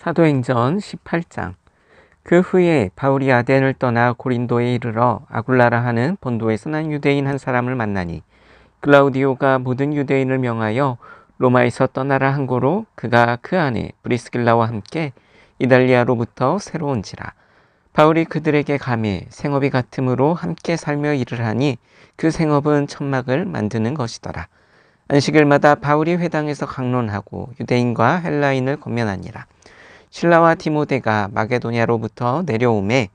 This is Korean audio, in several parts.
사도행전 18장. 그 후에 바울이 아덴을 떠나 고린도에 이르러 아굴라라 하는 본도에서 난 유대인 한 사람을 만나니 글라우디오가 모든 유대인을 명하여 로마에서 떠나라 한 고로 그가 그 안에 브리스길라와 함께 이달리아로부터 새로 온지라. 바울이 그들에게 감히 생업이 같음으로 함께 살며 일을 하니 그 생업은 천막을 만드는 것이더라. 안식일마다 바울이 회당에서 강론하고 유대인과 헬라인을 권면하니라. 실라와 디모데가 마게도냐로부터 내려오매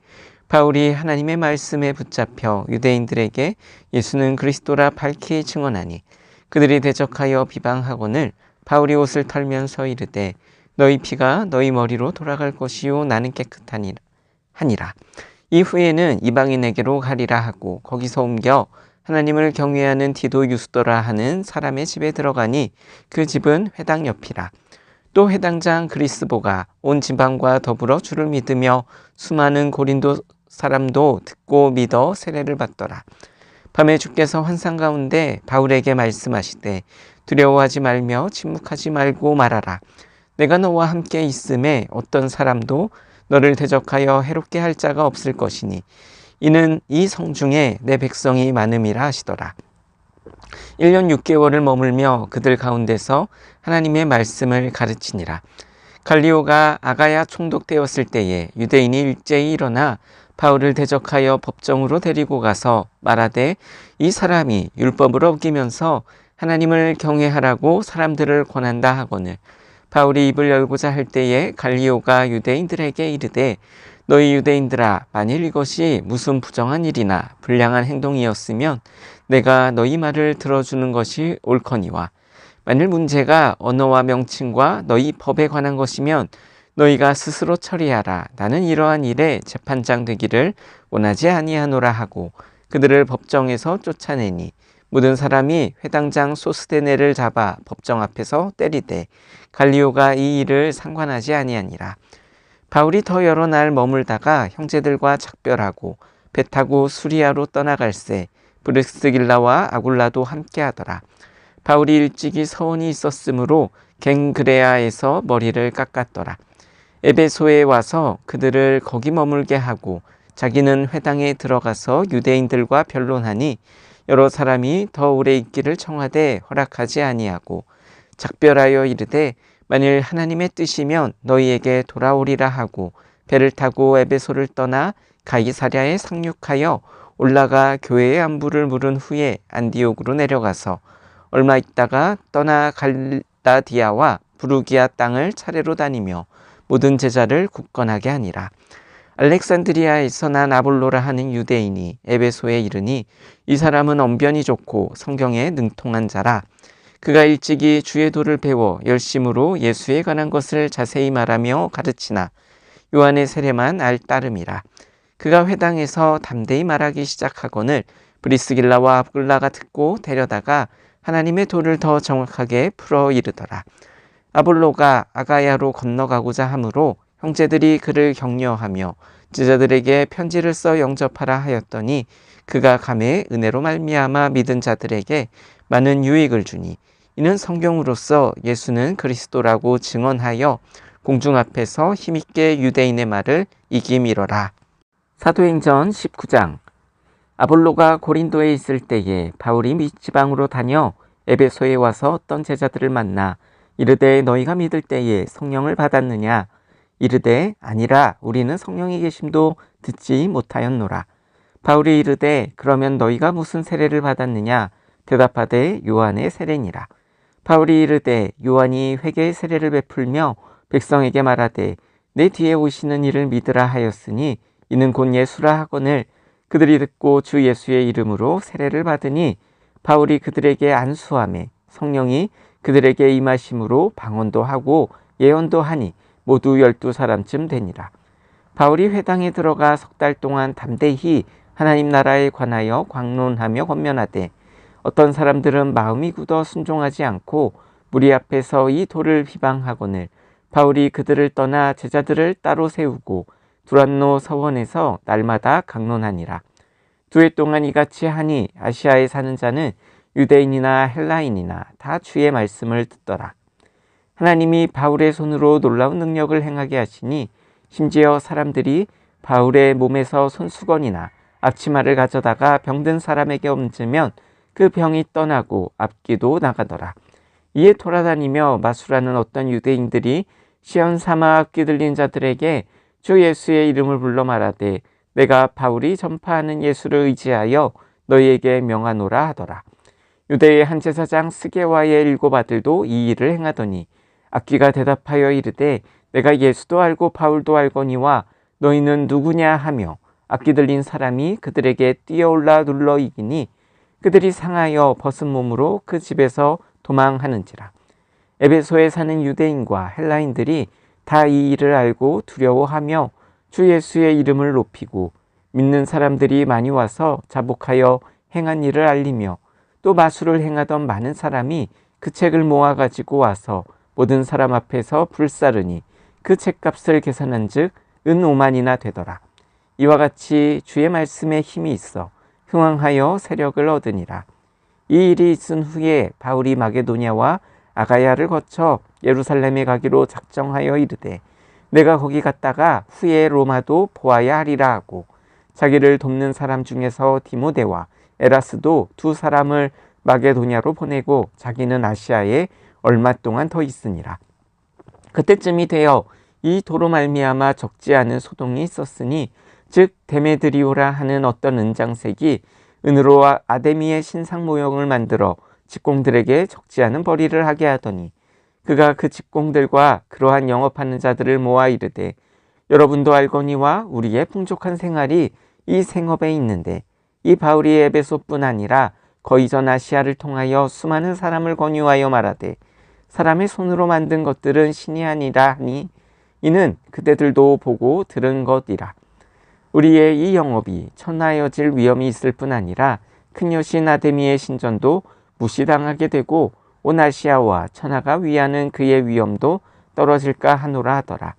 바울이 하나님의 말씀에 붙잡혀 유대인들에게 예수는 그리스도라 밝히 증언하니 그들이 대적하여 비방하거늘 바울이 옷을 털면서 이르되 너희 피가 너희 머리로 돌아갈 것이요 나는 깨끗하니라 하니라. 이후에는 이방인에게로 가리라 하고 거기서 옮겨 하나님을 경외하는 디도 유스도라 하는 사람의 집에 들어가니 그 집은 회당 옆이라. 또 회당장 그리스보가 온 지방과 더불어 주를 믿으며 수많은 고린도 사람도 듣고 믿어 세례를 받더라. 밤에 주께서 환상 가운데 바울에게 말씀하시되 두려워하지 말며 침묵하지 말고 말하라. 내가 너와 함께 있음에 어떤 사람도 너를 대적하여 해롭게 할 자가 없을 것이니 이는 이 성중에 내 백성이 많음이라 하시더라. 1년 6개월을 머물며 그들 가운데서 하나님의 말씀을 가르치니라. 갈리오가 아가야 총독되었을 때에 유대인이 일제히 일어나 바울을 대적하여 법정으로 데리고 가서 말하되 이 사람이 율법을 어기면서 하나님을 경외하라고 사람들을 권한다 하거늘 바울이 입을 열고자 할 때에 갈리오가 유대인들에게 이르되 너희 유대인들아 만일 이것이 무슨 부정한 일이나 불량한 행동이었으면 내가 너희 말을 들어주는 것이 옳거니와 만일 문제가 언어와 명칭과 너희 법에 관한 것이면 너희가 스스로 처리하라. 나는 이러한 일에 재판장 되기를 원하지 아니하노라 하고 그들을 법정에서 쫓아내니 모든 사람이 회당장 소스데네를 잡아 법정 앞에서 때리되 갈리오가 이 일을 상관하지 아니하니라. 바울이 더 여러 날 머물다가 형제들과 작별하고 배 타고 수리아로 떠나갈새 브리스길라와 아굴라도 함께하더라. 바울이 일찍이 서원이 있었으므로 갱그레아에서 머리를 깎았더라. 에베소에 와서 그들을 거기 머물게 하고 자기는 회당에 들어가서 유대인들과 변론하니 여러 사람이 더 오래 있기를 청하되 허락하지 아니하고 작별하여 이르되 만일 하나님의 뜻이면 너희에게 돌아오리라 하고 배를 타고 에베소를 떠나 가이사랴에 상륙하여 올라가 교회의 안부를 물은 후에 안디옥으로 내려가서 얼마 있다가 떠나 갈라디아와 부르기아 땅을 차례로 다니며 모든 제자를 굳건하게 하니라. 알렉산드리아에서 난 아볼로라 하는 유대인이 에베소에 이르니 이 사람은 언변이 좋고 성경에 능통한 자라. 그가 일찍이 주의 도를 배워 열심으로 예수에 관한 것을 자세히 말하며 가르치나 요한의 세례만 알 따름이라. 그가 회당에서 담대히 말하기 시작하거늘 브리스길라와 아굴라가 듣고 데려다가 하나님의 도를 더 정확하게 풀어 이르더라. 아볼로가 아가야로 건너가고자 하므로 형제들이 그를 격려하며 제자들에게 편지를 써 영접하라 하였더니 그가 감히 은혜로 말미암아 믿은 자들에게 많은 유익을 주니 이는 성경으로서 예수는 그리스도라고 증언하여 공중 앞에서 힘있게 유대인의 말을 이기미러라. 사도행전 19장. 아볼로가 고린도에 있을 때에 바울이 밑지방으로 다녀 에베소에 와서 어떤 제자들을 만나 이르되 너희가 믿을 때에 성령을 받았느냐? 이르되 아니라 우리는 성령이 계심도 듣지 못하였노라. 바울이 이르되 그러면 너희가 무슨 세례를 받았느냐? 대답하되 요한의 세례니라. 바울이 이르되 요한이 회개의 세례를 베풀며 백성에게 말하되 내 뒤에 오시는 이를 믿으라 하였으니 이는 곧 예수라 하거늘 그들이 듣고 주 예수의 이름으로 세례를 받으니 바울이 그들에게 안수하매 성령이 그들에게 임하심으로 방언도 하고 예언도 하니 모두 12사람쯤 되니라. 바울이 회당에 들어가 석 달 동안 담대히 하나님 나라에 관하여 광론하며 권면하되 어떤 사람들은 마음이 굳어 순종하지 않고 무리 앞에서 이 도를 비방하거늘 바울이 그들을 떠나 제자들을 따로 세우고 두란노 서원에서 날마다 강론하니라. 2해 동안 이같이 하니 아시아에 사는 자는 유대인이나 헬라인이나 다 주의 말씀을 듣더라. 하나님이 바울의 손으로 놀라운 능력을 행하게 하시니 심지어 사람들이 바울의 몸에서 손수건이나 앞치마를 가져다가 병든 사람에게 얹으면 그 병이 떠나고 앞기도 나가더라. 이에 돌아다니며 마술하는 어떤 유대인들이 시험 삼아 앞기 들린 자들에게 주 예수의 이름을 불러 말하되 내가 바울이 전파하는 예수를 의지하여 너희에게 명하노라 하더라. 유대의 한 제사장 스게와의 7 아들도 이 일을 행하더니 악기가 대답하여 이르되 내가 예수도 알고 바울도 알거니와 너희는 누구냐 하며 악기 들린 사람이 그들에게 뛰어올라 눌러 이기니 그들이 상하여 벗은 몸으로 그 집에서 도망하는지라. 에베소에 사는 유대인과 헬라인들이 다 이 일을 알고 두려워하며 주 예수의 이름을 높이고 믿는 사람들이 많이 와서 자복하여 행한 일을 알리며 또 마술을 행하던 많은 사람이 그 책을 모아 가지고 와서 모든 사람 앞에서 불사르니 그 책값을 계산한 즉 은 5만이나 되더라. 이와 같이 주의 말씀에 힘이 있어 흥왕하여 세력을 얻으니라. 이 일이 있은 후에 바울이 마게도냐와 아가야를 거쳐 예루살렘에 가기로 작정하여 이르되 내가 거기 갔다가 후에 로마도 보아야 하리라 하고 자기를 돕는 사람 중에서 디모데와 에라스도 2 사람을 마게도냐로 보내고 자기는 아시아에 얼마 동안 더 있으니라. 그때쯤이 되어 이 도로 말미암아 적지 않은 소동이 있었으니 즉 데메드리오라 하는 어떤 은장색이 은으로 아데미의 신상 모형을 만들어 직공들에게 적지 않은 벌이를 하게 하더니 그가 그 직공들과 그러한 영업하는 자들을 모아 이르되 여러분도 알거니와 우리의 풍족한 생활이 이 생업에 있는데 이 바울이 에베소뿐 아니라 거의 전 아시아를 통하여 수많은 사람을 권유하여 말하되 사람의 손으로 만든 것들은 신이 아니라 하니 이는 그대들도 보고 들은 것이라. 우리의 이 영업이 천하여질 위험이 있을 뿐 아니라 큰 여신 아데미의 신전도 무시당하게 되고 온 아시아와 천하가 위하는 그의 위엄도 떨어질까 하노라 하더라.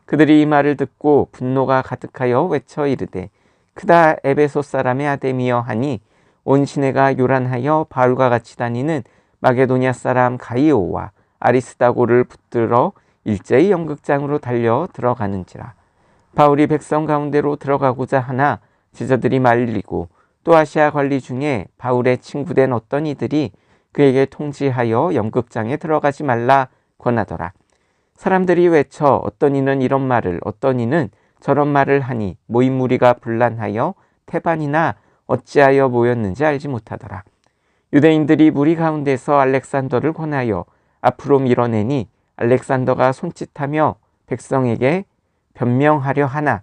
그들이 이 말을 듣고 분노가 가득하여 외쳐 이르되 크다 에베소 사람의 아데미여 하니 온 시내가 요란하여 바울과 같이 다니는 마게도냐 사람 가이오와 아리스다고를 붙들어 일제히 연극장으로 달려 들어가는지라. 바울이 백성 가운데로 들어가고자 하나 제자들이 말리고 또 아시아 관리 중에 바울의 친구된 어떤 이들이 그에게 통지하여 연극장에 들어가지 말라 권하더라. 사람들이 외쳐 어떤 이는 이런 말을 어떤 이는 저런 말을 하니 모인 무리가 분란하여 태반이나 어찌하여 모였는지 알지 못하더라. 유대인들이 무리 가운데서 알렉산더를 권하여 앞으로 밀어내니 알렉산더가 손짓하며 백성에게 변명하려 하나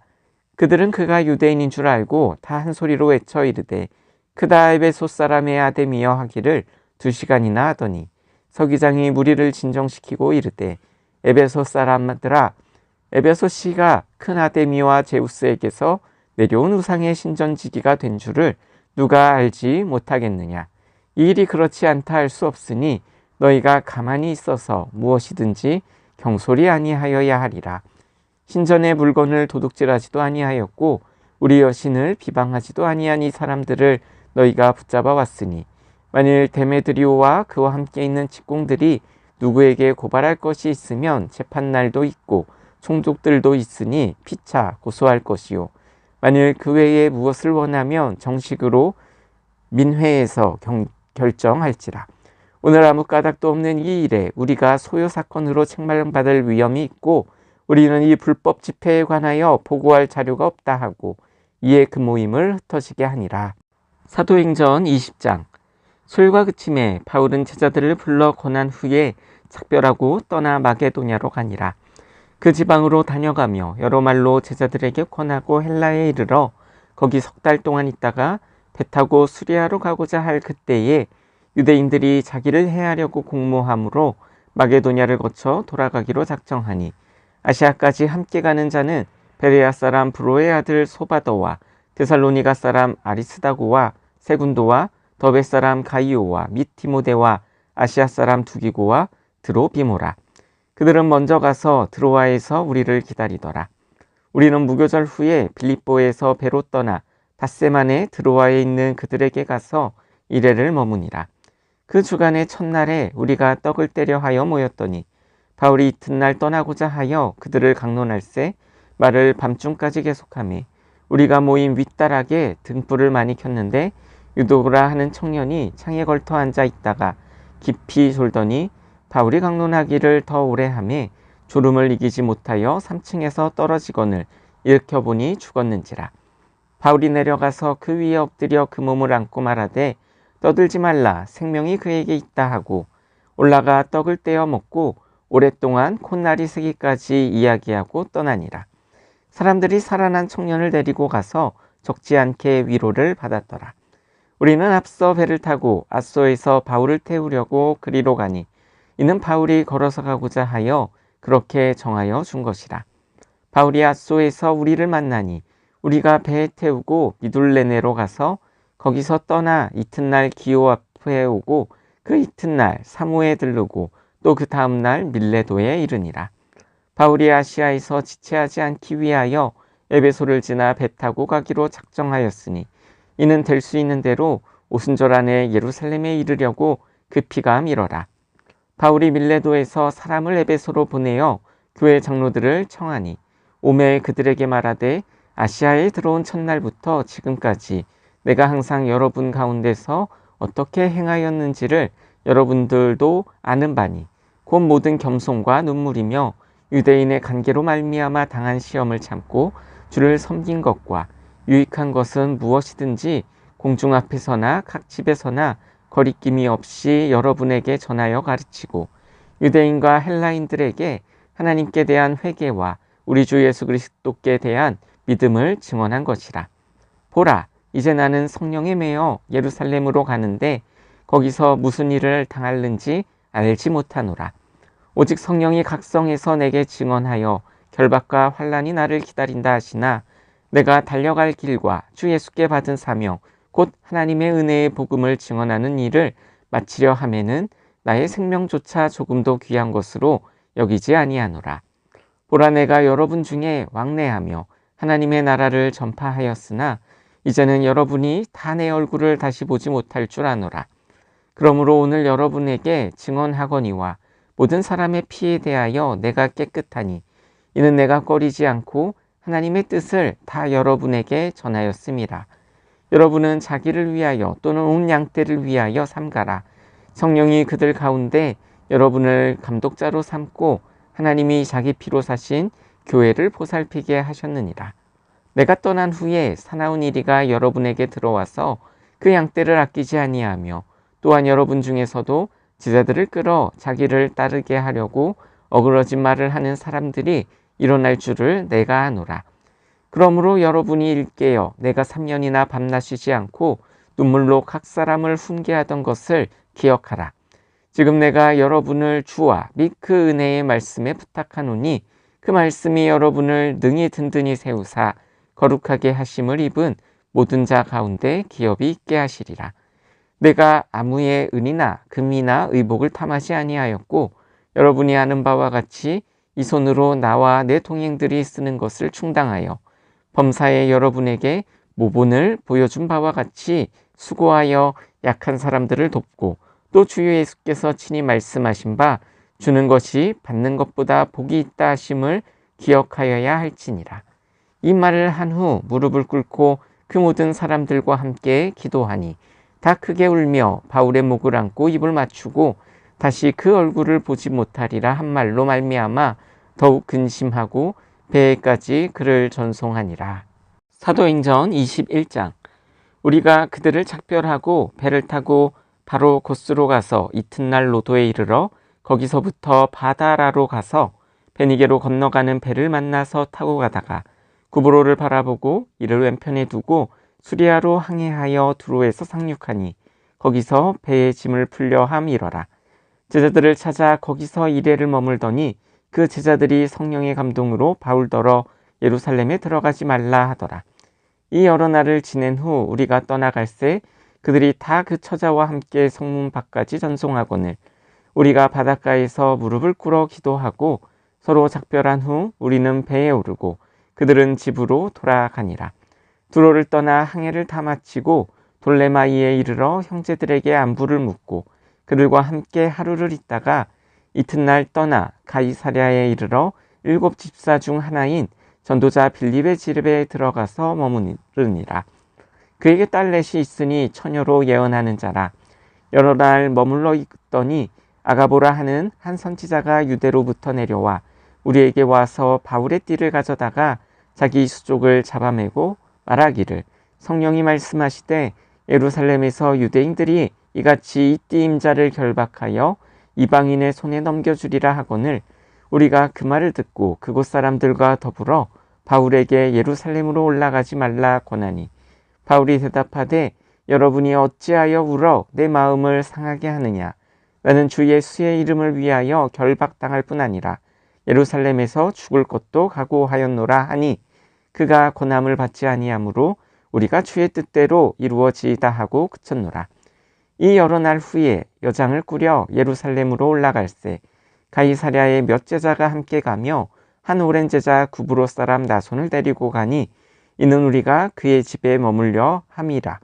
그들은 그가 유대인인 줄 알고 다 한 소리로 외쳐 이르되 크다 에베소 사람의 아데미여 하기를 2시간이나 하더니 서기장이 무리를 진정시키고 이르되 에베소 사람들아 에베소 씨가 큰 아데미와 제우스에게서 내려온 우상의 신전지기가 된 줄을 누가 알지 못하겠느냐. 이 일이 그렇지 않다 할 수 없으니 너희가 가만히 있어서 무엇이든지 경솔이 아니하여야 하리라. 신전의 물건을 도둑질하지도 아니하였고 우리 여신을 비방하지도 아니한 이 사람들을 너희가 붙잡아 왔으니 만일 데메드리오와 그와 함께 있는 직공들이 누구에게 고발할 것이 있으면 재판날도 있고 총독들도 있으니 피차 고소할 것이요 만일 그 외에 무엇을 원하면 정식으로 민회에서 결정할지라. 오늘 아무 까닭도 없는 이 일에 우리가 소요 사건으로 책망받을 위험이 있고 우리는 이 불법 집회에 관하여 보고할 자료가 없다 하고 이에 그 모임을 흩어지게 하니라. 사도행전 20장. 술과 그침에 바울은 제자들을 불러 권한 후에 작별하고 떠나 마게도냐로 가니라. 그 지방으로 다녀가며 여러 말로 제자들에게 권하고 헬라에 이르러 거기 3달 동안 있다가 배 타고 수리아로 가고자 할 그때에 유대인들이 자기를 해하려고 공모함으로 마게도냐를 거쳐 돌아가기로 작정하니 아시아까지 함께 가는 자는 베레아 사람 브로의 아들 소바더와 데살로니가 사람 아리스다고와 세군도와 더베 사람 가이오와 및 디모데와 아시아 사람 두기고와 드로비모라. 그들은 먼저 가서 드로아에서 우리를 기다리더라. 우리는 무교절 후에 빌립보에서 배로 떠나 닷새만에 드로아에 있는 그들에게 가서 이레를 머무니라. 그 주간의 첫날에 우리가 떡을 떼려 하여 모였더니 바울이 이튿날 떠나고자 하여 그들을 강론할세 말을 밤중까지 계속하매 우리가 모인 윗다락에 등불을 많이 켰는데 유도라 하는 청년이 창에 걸터 앉아 있다가 깊이 졸더니 바울이 강론하기를 더 오래 하매 졸음을 이기지 못하여 3층에서 떨어지거늘 일으켜 보니 죽었는지라. 바울이 내려가서 그 위에 엎드려 그 몸을 안고 말하되 떠들지 말라 생명이 그에게 있다 하고 올라가 떡을 떼어 먹고 오랫동안 콧날이 새기까지 이야기하고 떠나니라. 사람들이 살아난 청년을 데리고 가서 적지 않게 위로를 받았더라. 우리는 앞서 배를 타고 아소에서 바울을 태우려고 그리로 가니 이는 바울이 걸어서 가고자 하여 그렇게 정하여 준 것이라. 바울이 아소에서 우리를 만나니 우리가 배에 태우고 미둘레네로 가서 거기서 떠나 이튿날 기오 앞에 오고 그 이튿날 사모에 들르고 또 그 다음날 밀레도에 이르니라. 바울이 아시아에서 지체하지 않기 위하여 에베소를 지나 배 타고 가기로 작정하였으니 이는 될 수 있는 대로 오순절 안에 예루살렘에 이르려고 급히 감이러라. 바울이 밀레도에서 사람을 에베소로 보내어 교회 장로들을 청하니 오매 그들에게 말하되 아시아에 들어온 첫날부터 지금까지 내가 항상 여러분 가운데서 어떻게 행하였는지를 여러분들도 아는 바니 곧 모든 겸손과 눈물이며 유대인의 관계로 말미암아 당한 시험을 참고 주를 섬긴 것과 유익한 것은 무엇이든지 공중 앞에서나 각 집에서나 거리낌이 없이 여러분에게 전하여 가르치고 유대인과 헬라인들에게 하나님께 대한 회개와 우리 주 예수 그리스도께 대한 믿음을 증언한 것이라. 보라, 이제 나는 성령에 매여 예루살렘으로 가는데 거기서 무슨 일을 당할는지 알지 못하노라. 오직 성령이 각성해서 내게 증언하여 결박과 환난이 나를 기다린다 하시나 내가 달려갈 길과 주 예수께 받은 사명 곧 하나님의 은혜의 복음을 증언하는 일을 마치려 하면은 나의 생명조차 조금도 귀한 것으로 여기지 아니하노라. 보라, 내가 여러분 중에 왕래하며 하나님의 나라를 전파하였으나 이제는 여러분이 다 내 얼굴을 다시 보지 못할 줄 아노라. 그러므로 오늘 여러분에게 증언하거니와 모든 사람의 피에 대하여 내가 깨끗하니 이는 내가 꺼리지 않고 하나님의 뜻을 다 여러분에게 전하였음이라. 여러분은 자기를 위하여 또는 온 양떼를 위하여 삼가라. 성령이 그들 가운데 여러분을 감독자로 삼고 하나님이 자기 피로 사신 교회를 보살피게 하셨느니라. 내가 떠난 후에 사나운 이리가 여러분에게 들어와서 그 양떼를 아끼지 아니하며 또한 여러분 중에서도 제자들을 끌어 자기를 따르게 하려고 어그러진 말을 하는 사람들이 일어날 줄을 내가 아노라. 그러므로 여러분이 일깨어 내가 3년이나 밤낮 쉬지 않고 눈물로 각 사람을 훈계하던 것을 기억하라. 지금 내가 여러분을 주와 및 그 은혜의 말씀에 부탁하노니 그 말씀이 여러분을 능히 든든히 세우사 거룩하게 하심을 입은 모든 자 가운데 기업이 있게 하시리라. 내가 아무의 은이나 금이나 의복을 탐하지 아니하였고 여러분이 아는 바와 같이 이 손으로 나와 내 동행들이 쓰는 것을 충당하여 범사에 여러분에게 모본을 보여준 바와 같이 수고하여 약한 사람들을 돕고 또 주 예수께서 친히 말씀하신 바 주는 것이 받는 것보다 복이 있다 하심을 기억하여야 할지니라. 이 말을 한 후 무릎을 꿇고 그 모든 사람들과 함께 기도하니 다 크게 울며 바울의 목을 안고 입을 맞추고 다시 그 얼굴을 보지 못하리라 한 말로 말미암아 더욱 근심하고 배에까지 그를 전송하니라. 사도행전 21장. 우리가 그들을 작별하고 배를 타고 바로 고스로 가서 이튿날 로도에 이르러 거기서부터 바다라로 가서 베니게로 건너가는 배를 만나서 타고 가다가 구브로를 바라보고 이를 왼편에 두고 수리아로 항해하여 두로에서 상륙하니 거기서 배의 짐을 풀려 함이러라. 제자들을 찾아 거기서 이레를 머물더니 그 제자들이 성령의 감동으로 바울더러 예루살렘에 들어가지 말라 하더라. 이 여러 날을 지낸 후 우리가 떠나갈새 그들이 다 그 처자와 함께 성문 밖까지 전송하거늘 우리가 바닷가에서 무릎을 꿇어 기도하고 서로 작별한 후 우리는 배에 오르고 그들은 집으로 돌아가니라. 두로를 떠나 항해를 다 마치고 돌레마이에 이르러 형제들에게 안부를 묻고 그들과 함께 하루를 있다가 이튿날 떠나 가이사랴에 이르러 7 집사 중 하나인 전도자 빌립의 집에 들어가서 머무르니라. 그에게 딸넷이 있으니 처녀로 예언하는 자라. 여러 날 머물러 있더니 아가보라 하는 한 선지자가 유대로부터 내려와 우리에게 와서 바울의 띠를 가져다가 자기 수족을 잡아매고 말하기를 성령이 말씀하시되 예루살렘에서 유대인들이 이같이 이 띠 임자를 결박하여 이방인의 손에 넘겨주리라 하거늘 우리가 그 말을 듣고 그곳 사람들과 더불어 바울에게 예루살렘으로 올라가지 말라 권하니 바울이 대답하되 여러분이 어찌하여 울어 내 마음을 상하게 하느냐. 나는 주 예수의 이름을 위하여 결박당할 뿐 아니라 예루살렘에서 죽을 것도 각오하였노라 하니 그가 권함을 받지 아니하므로 우리가 주의 뜻대로 이루어지이다 하고 그쳤노라. 이 여러 날 후에 여장을 꾸려 예루살렘으로 올라갈새 가이사랴에 몇 제자가 함께 가며 한 오랜 제자 구브로 사람 나손을 데리고 가니 이는 우리가 그의 집에 머물려 함이라.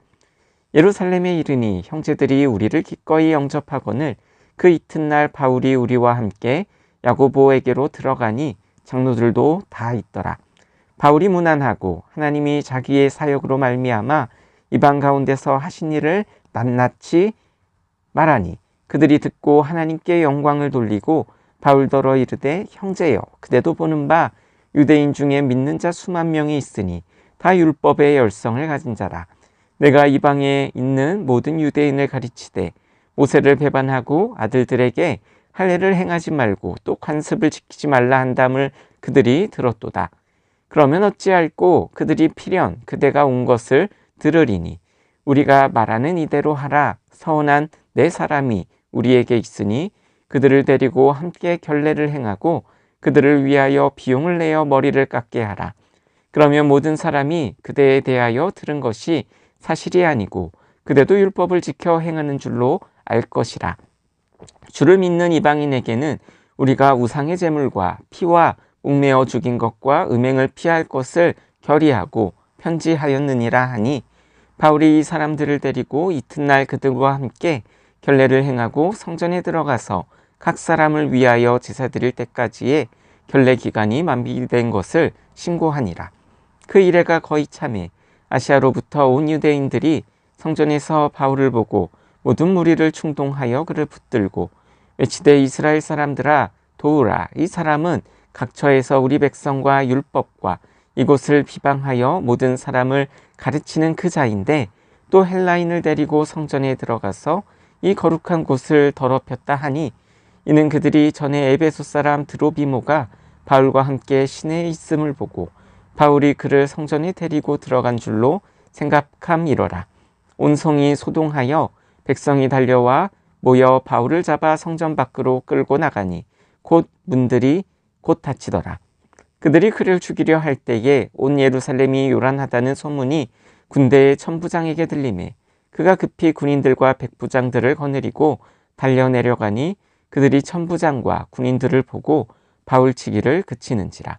예루살렘에 이르니 형제들이 우리를 기꺼이 영접하거늘 그 이튿날 바울이 우리와 함께 야고보에게로 들어가니 장로들도 다 있더라. 바울이 문안하고 하나님이 자기의 사역으로 말미암아 이방 가운데서 하신 일을 낱낱이 말하니 그들이 듣고 하나님께 영광을 돌리고 바울더러 이르되 형제여 그대도 보는 바 유대인 중에 믿는 자 수만 명이 있으니 다 율법의 열성을 가진 자라. 내가 이방에 있는 모든 유대인을 가르치되 모세를 배반하고 아들들에게 할례를 행하지 말고 또 관습을 지키지 말라 한담을 그들이 들었도다. 그러면 어찌할꼬 그들이 필연 그대가 온 것을 들으리니 우리가 말하는 이대로 하라. 서원한 네 사람이 우리에게 있으니 그들을 데리고 함께 결례를 행하고 그들을 위하여 비용을 내어 머리를 깎게 하라. 그러면 모든 사람이 그대에 대하여 들은 것이 사실이 아니고 그대도 율법을 지켜 행하는 줄로 알 것이라. 주를 믿는 이방인에게는 우리가 우상의 제물과 피와 옥매어 죽인 것과 음행을 피할 것을 결의하고 편지하였느니라 하니 바울이 이 사람들을 데리고 이튿날 그들과 함께 결례를 행하고 성전에 들어가서 각 사람을 위하여 제사 드릴 때까지의 결례 기간이 만비된 것을 신고하니라. 그 이래가 거의 참에 아시아로부터 온 유대인들이 성전에서 바울을 보고 모든 무리를 충동하여 그를 붙들고 외치되 이스라엘 사람들아 도우라. 이 사람은 각처에서 우리 백성과 율법과 이곳을 비방하여 모든 사람을 가르치는 그 자인데 또 헬라인을 데리고 성전에 들어가서 이 거룩한 곳을 더럽혔다 하니 이는 그들이 전에 에베소 사람 드로비모가 바울과 함께 시내에 있음을 보고 바울이 그를 성전에 데리고 들어간 줄로 생각함이로라. 온 성이 소동하여 백성이 달려와 모여 바울을 잡아 성전 밖으로 끌고 나가니 곧 문들이 곧 닫히더라. 그들이 그를 죽이려 할 때에 온 예루살렘이 요란하다는 소문이 군대의 천부장에게 들리매 그가 급히 군인들과 백부장들을 거느리고 달려 내려가니 그들이 천부장과 군인들을 보고 바울 치기를 그치는지라.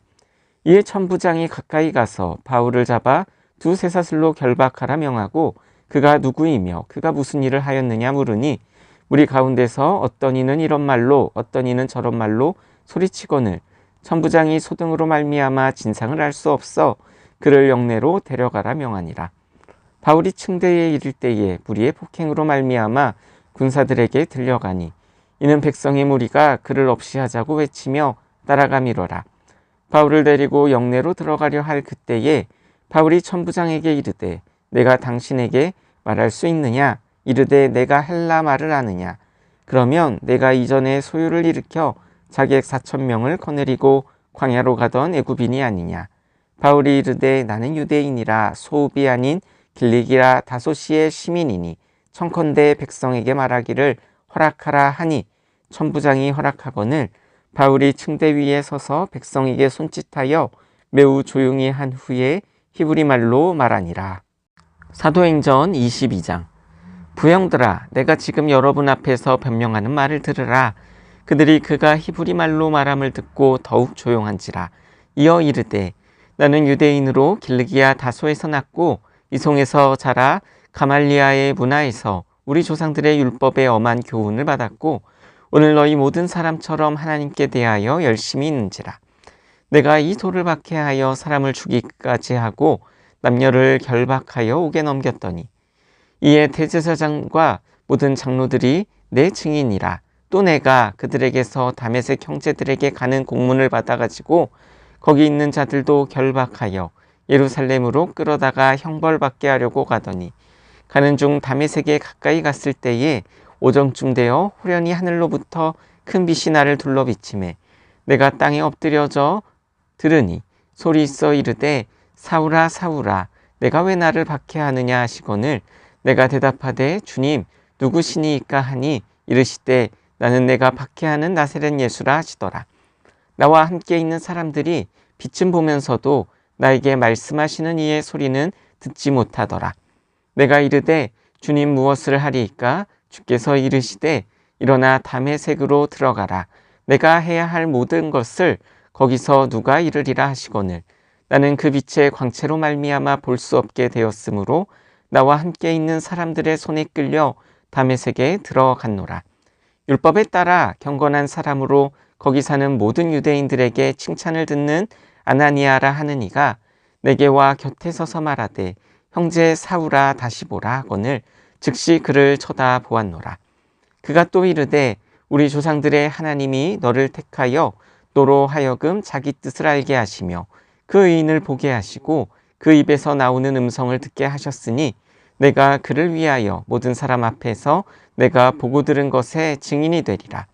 이에 천부장이 가까이 가서 바울을 잡아 두 쇠사슬로 결박하라 명하고 그가 누구이며 그가 무슨 일을 하였느냐 물으니 우리 가운데서 어떤 이는 이런 말로 어떤 이는 저런 말로 소리치거늘 천부장이 소등으로 말미암아 진상을 알 수 없어 그를 영내로 데려가라 명하니라. 바울이 층대에 이를 때에 무리의 폭행으로 말미암아 군사들에게 들려가니 이는 백성의 무리가 그를 없이 하자고 외치며 따라가미로라. 바울을 데리고 영내로 들어가려 할 그때에 바울이 천부장에게 이르되 내가 당신에게 말할 수 있느냐? 이르되 내가 헬라 말을 아느냐? 그러면 내가 이전에 소요를 일으켜 자객 4,000명을 거느리고 광야로 가던 애굽인이 아니냐? 바울이 이르되 나는 유대인이라 소읍이 아닌 길리기라 다소시의 시민이니 청컨대 백성에게 말하기를 허락하라 하니 천부장이 허락하거늘 바울이 층대 위에 서서 백성에게 손짓하여 매우 조용히 한 후에 히브리 말로 말하니라. 사도행전 22장. 부형들아, 내가 지금 여러분 앞에서 변명하는 말을 들으라. 그들이 그가 히브리 말로 말함을 듣고 더욱 조용한지라. 이어 이르되 나는 유대인으로 길르기아 다소에서 났고 이송에서 자라 가말리아의 문화에서 우리 조상들의 율법에 엄한 교훈을 받았고 오늘 너희 모든 사람처럼 하나님께 대하여 열심히 있는지라. 내가 이 돌을 박해하여 사람을 죽이기까지 하고 남녀를 결박하여 옥에 넘겼더니 이에 대제사장과 모든 장로들이 내 증인이라. 또 내가 그들에게서 다메섹 형제들에게 가는 공문을 받아가지고 거기 있는 자들도 결박하여 예루살렘으로 끌어다가 형벌받게 하려고 가더니 가는 중 다메섹에 가까이 갔을 때에 오정쯤 되어 후련히 하늘로부터 큰 빛이 나를 둘러 비치매 내가 땅에 엎드려져 들으니 소리 있어 이르되 사울아 사울아 내가 왜 나를 박해하느냐 하시거늘 내가 대답하되 주님 누구시니이까 하니 이르시되 나는 내가 박해하는 나사렛 예수라 하시더라. 나와 함께 있는 사람들이 빛은 보면서도 나에게 말씀하시는 이의 소리는 듣지 못하더라. 내가 이르되 주님 무엇을 하리이까? 주께서 이르시되 일어나 다메섹으로 들어가라. 내가 해야 할 모든 것을 거기서 누가 이르리라 하시거늘 나는 그 빛의 광채로 말미암아 볼 수 없게 되었으므로 나와 함께 있는 사람들의 손에 끌려 다메섹에 들어갔노라. 율법에 따라 경건한 사람으로 거기 사는 모든 유대인들에게 칭찬을 듣는 아나니아라 하는 이가 내게 와 곁에 서서 말하되 형제 사울아 다시 보라 하거늘 즉시 그를 쳐다보았노라. 그가 또 이르되 우리 조상들의 하나님이 너를 택하여 너로 하여금 자기 뜻을 알게 하시며 그 의인을 보게 하시고 그 입에서 나오는 음성을 듣게 하셨으니 내가 그를 위하여 모든 사람 앞에서 내가 보고 들은 것에 증인이 되리라.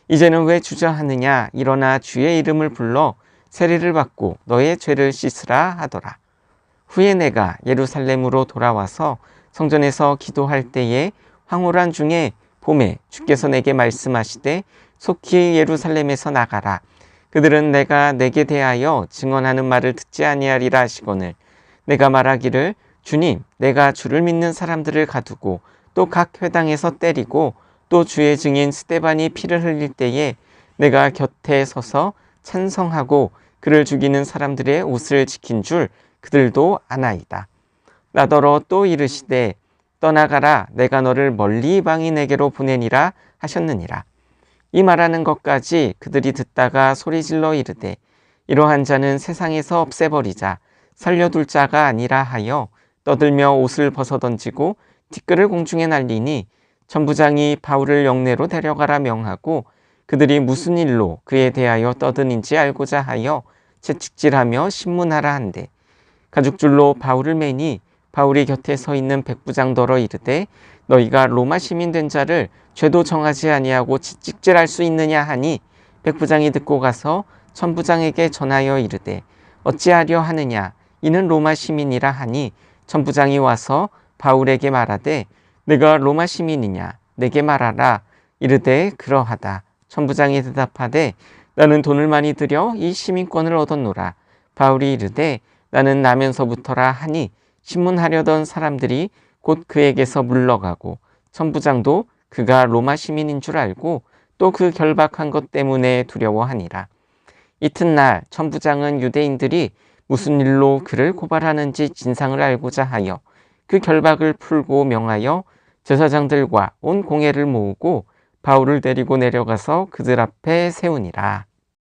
이제는 왜 주저하느냐? 일어나 주의 이름을 불러 세례를 받고 너의 죄를 씻으라 하더라. 후에 내가 예루살렘으로 돌아와서 성전에서 기도할 때에 황홀한 중에 봄에 주께서 내게 말씀하시되 속히 예루살렘에서 나가라. 그들은 내가 내게 대하여 증언하는 말을 듣지 아니하리라 하시거늘 내가 말하기를 주님 내가 주를 믿는 사람들을 가두고 또 각 회당에서 때리고 또 주의 증인 스데반이 피를 흘릴 때에 내가 곁에 서서 찬성하고 그를 죽이는 사람들의 옷을 지킨 줄 그들도 아나이다. 나더러 또 이르시되 떠나가라 내가 너를 멀리 이방인에게로 보내니라 하셨느니라. 이 말하는 것까지 그들이 듣다가 소리질러 이르되 이러한 자는 세상에서 없애버리자 살려둘 자가 아니라 하여 떠들며 옷을 벗어던지고 티끌을 공중에 날리니 천부장이 바울을 영내로 데려가라 명하고 그들이 무슨 일로 그에 대하여 떠드는지 알고자 하여 채찍질하며 신문하라 한대 가죽줄로 바울을 매니 바울이 곁에 서 있는 백부장더러 이르되 너희가 로마 시민 된 자를 죄도 정하지 아니하고 채찍질할 수 있느냐 하니 백부장이 듣고 가서 천부장에게 전하여 이르되 어찌하려 하느냐 이는 로마 시민이라 하니 천부장이 와서 바울에게 말하되 내가 로마 시민이냐 내게 말하라. 이르되 그러하다. 천부장이 대답하되 나는 돈을 많이 들여 이 시민권을 얻었노라. 바울이 이르되 나는 나면서부터라 하니 신문하려던 사람들이 곧 그에게서 물러가고 천부장도 그가 로마 시민인 줄 알고 또 그 결박한 것 때문에 두려워하니라. 이튿날 천부장은 유대인들이 무슨 일로 그를 고발하는지 진상을 알고자 하여 그 결박을 풀고 명하여 제사장들과 온 공회를 모으고 바울을 데리고 내려가서 그들 앞에 세우니라.